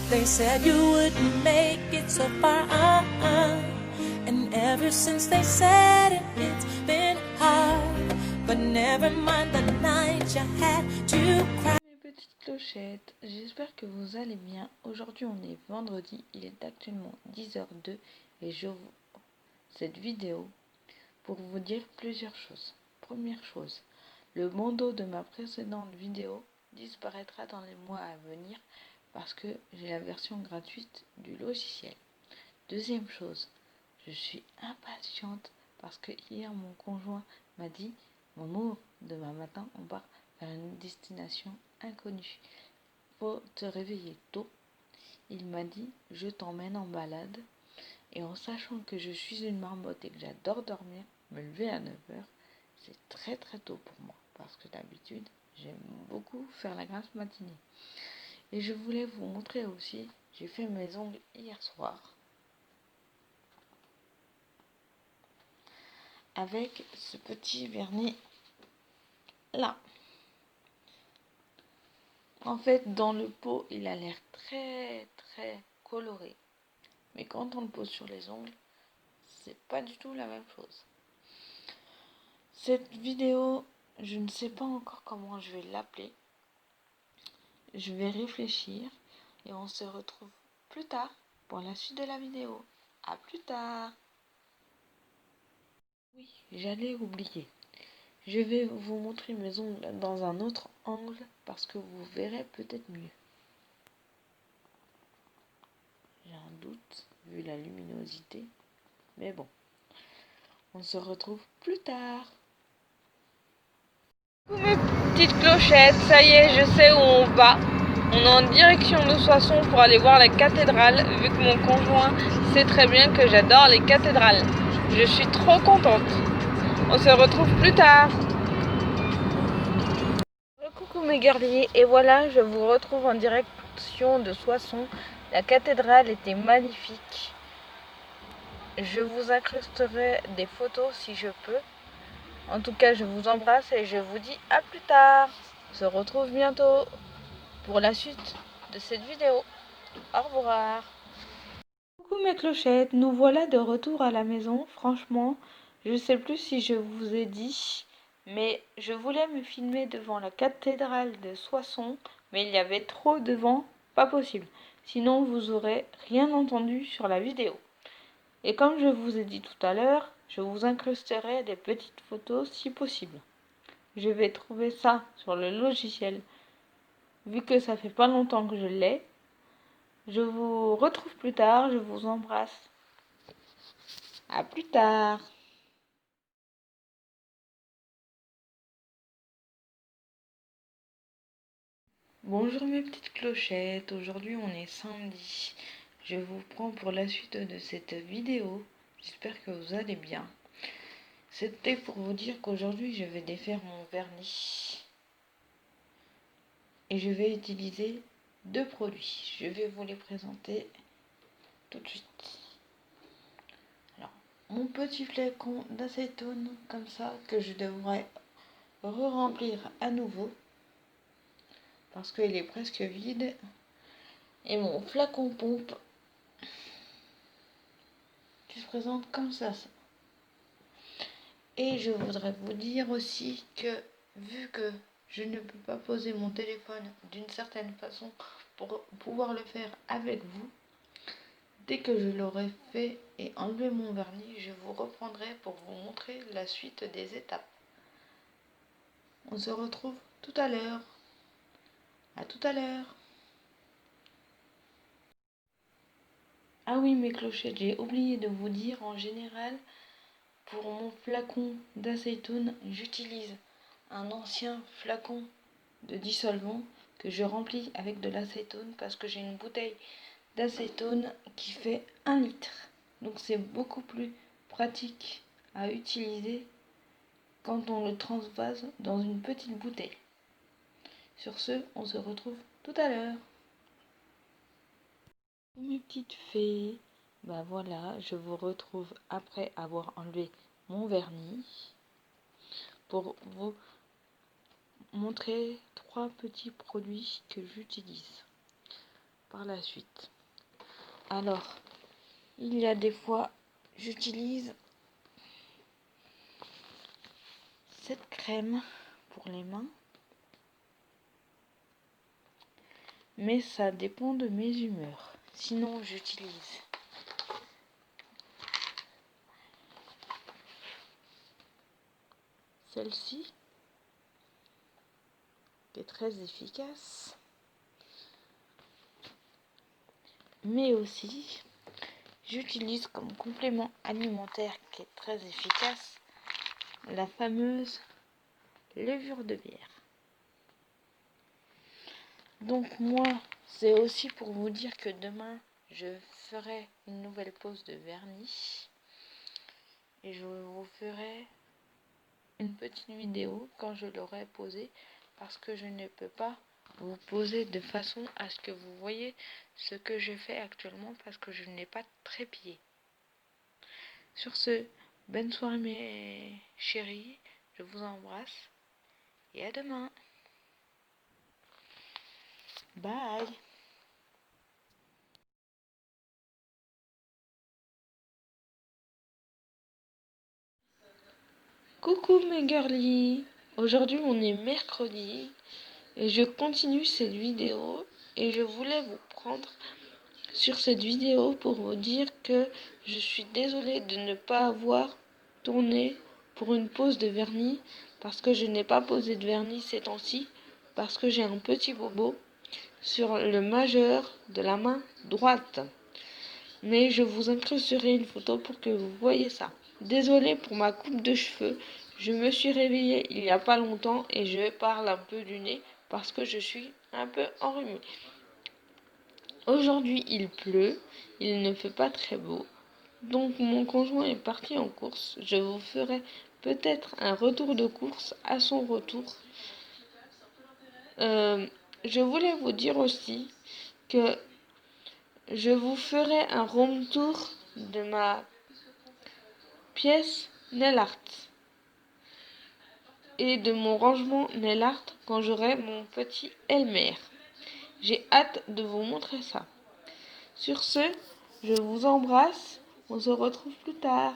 They said you wouldn't make it so far, and ever since they said it, it's been hard. But never mind the night you had to cry. Mes petites clochettes, j'espère que vous allez bien. Aujourd'hui on est vendredi, il est actuellement 10h02 et je vous cette vidéo pour vous dire plusieurs choses. Première chose, le bandeau de ma précédente vidéo disparaîtra dans les mois à venir parce que j'ai la version gratuite du logiciel. Deuxième chose, je suis impatiente parce que hier mon conjoint m'a dit « Maman, demain matin on part vers une destination inconnue. Faut te réveiller tôt. » Il m'a dit « Je t'emmène en balade. » Et en sachant que je suis une marmotte et que j'adore dormir, me lever à 9h, c'est très très tôt pour moi. Parce que d'habitude, j'aime beaucoup faire la grasse matinée. Et je voulais vous montrer aussi, j'ai fait mes ongles hier soir. Avec ce petit vernis là. En fait, dans le pot, il a l'air très très coloré. Mais quand on le pose sur les ongles, c'est pas du tout la même chose. Cette vidéo, je ne sais pas encore comment je vais l'appeler. Je vais réfléchir et on se retrouve plus tard pour la suite de la vidéo. À plus tard. Oui, j'allais oublier. Je vais vous montrer mes ongles dans un autre angle parce que vous verrez peut-être mieux. J'ai un doute vu la luminosité, mais bon, on se retrouve plus tard. Coucou mes petites clochettes, ça y est, je sais où on va. On est en direction de Soissons pour aller voir la cathédrale, vu que mon conjoint sait très bien que j'adore les cathédrales. Je suis trop contente. On se retrouve plus tard. Coucou mes guerriers, et voilà, je vous retrouve en direction de Soissons. La cathédrale était magnifique. Je vous incrusterai des photos si je peux. En tout cas, je vous embrasse et je vous dis à plus tard. On se retrouve bientôt pour la suite de cette vidéo. Au revoir. Coucou mes clochettes, nous voilà de retour à la maison. Franchement, je ne sais plus si je vous ai dit, mais je voulais me filmer devant la cathédrale de Soissons, mais il y avait trop de vent, pas possible. Sinon, vous aurez rien entendu sur la vidéo. Et comme je vous ai dit tout à l'heure, je vous incrusterai des petites photos si possible. Je vais trouver ça sur le logiciel, vu que ça fait pas longtemps que je l'ai. Je vous retrouve plus tard, je vous embrasse. À plus tard. Bonjour mes petites clochettes, aujourd'hui on est samedi. Je vous prends pour la suite de cette vidéo. J'espère que vous allez bien. C'était pour vous dire qu'aujourd'hui je vais défaire mon vernis. Et je vais utiliser deux produits. Je vais vous les présenter tout de suite. Alors, mon petit flacon d'acétone, comme ça, que je devrais re-remplir à nouveau. Parce qu'il est presque vide. Et mon flacon pompe qui se présente comme ça. Et je voudrais vous dire aussi que, vu que je ne peux pas poser mon téléphone d'une certaine façon pour pouvoir le faire avec vous, dès que je l'aurai fait et enlevé mon vernis, je vous reprendrai pour vous montrer la suite des étapes. On se retrouve tout à l'heure. À tout à l'heure. Ah oui, mes clochettes, j'ai oublié de vous dire, en général, pour mon flacon d'acétone, j'utilise un ancien flacon de dissolvant que je remplis avec de l'acétone parce que j'ai une bouteille d'acétone qui fait 1 litre. Donc c'est beaucoup plus pratique à utiliser quand on le transvase dans une petite bouteille. Sur ce, on se retrouve tout à l'heure. Mes petites fées, bah voilà, je vous retrouve après avoir enlevé mon vernis pour vous montrer 3 petits produits que j'utilise. par la suite. Alors, il y a des fois, j'utilise cette crème pour les mains, mais ça dépend de mes humeurs. Sinon, j'utilise celle-ci, qui est très efficace, mais aussi j'utilise comme complément alimentaire qui est très efficace la fameuse levure de bière. Donc moi, c'est aussi pour vous dire que demain, je ferai une nouvelle pose de vernis et je vous ferai une petite vidéo quand je l'aurai posé, parce que je ne peux pas vous poser de façon à ce que vous voyez ce que je fais actuellement, parce que je n'ai pas de trépied. Sur ce, bonne soirée mes chéris, je vous embrasse et à demain. Bye. Coucou mes girlies, aujourd'hui on est mercredi et je continue cette vidéo et je voulais vous prendre sur cette vidéo pour vous dire que je suis désolée de ne pas avoir tourné pour une pose de vernis, parce que je n'ai pas posé de vernis ces temps-ci, parce que j'ai un petit bobo sur le majeur de la main droite. Mais je vous incrusterai une photo pour que vous voyez ça. Désolée pour ma coupe de cheveux, je me suis réveillée il n'y a pas longtemps et je parle un peu du nez parce que je suis un peu enrhumée. Aujourd'hui il pleut, il ne fait pas très beau, donc mon conjoint est parti en course. Je vous ferai peut-être un retour de course à son retour. Je voulais vous dire aussi que je vous ferai un room tour de ma pièce nail art et de mon rangement nail art quand j'aurai mon petit Elmer. J'ai hâte de vous montrer ça. Sur ce, je vous embrasse. On se retrouve plus tard.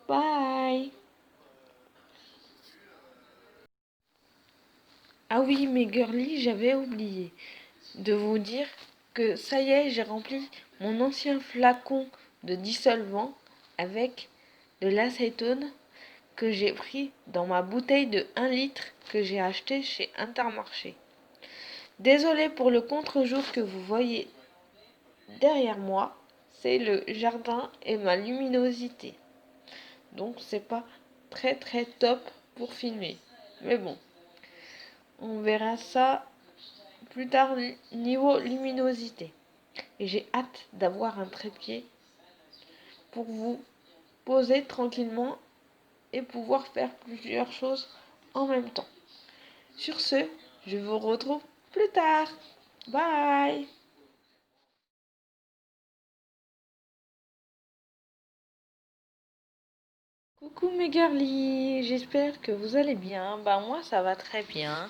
Bye. Ah oui, mes girlies, j'avais oublié de vous dire que ça y est, j'ai rempli mon ancien flacon de dissolvant avec de l'acétone que j'ai pris dans ma bouteille de 1 litre que j'ai acheté chez Intermarché. Désolée pour le contre-jour que vous voyez derrière moi, c'est le jardin et ma luminosité. Donc c'est pas très top pour filmer. Mais bon, on verra ça plus tard niveau luminosité. Et j'ai hâte d'avoir un trépied pour vous poser tranquillement et pouvoir faire plusieurs choses en même temps. Sur ce, je vous retrouve plus tard. Bye. Coucou mes girlies, j'espère que vous allez bien. Bah moi ça va très bien.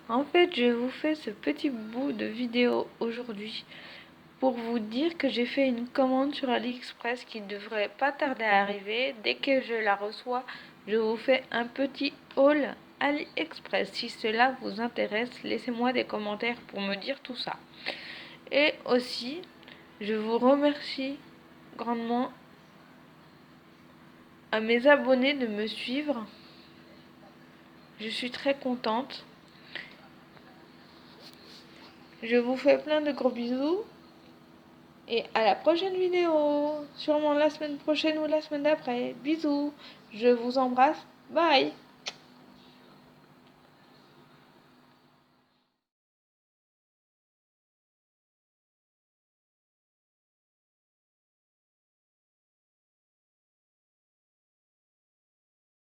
En fait, je vous fais ce petit bout de vidéo aujourd'hui pour vous dire que j'ai fait une commande sur AliExpress qui devrait pas tarder à arriver. Dès que je la reçois, je vous fais un petit haul AliExpress. Si cela vous intéresse, laissez-moi des commentaires pour me dire tout ça. Et aussi, je vous remercie grandement à mes abonnés de me suivre. Je suis très contente. Je vous fais plein de gros bisous. Et à la prochaine vidéo. Sûrement la semaine prochaine ou la semaine d'après. Bisous. Je vous embrasse. Bye.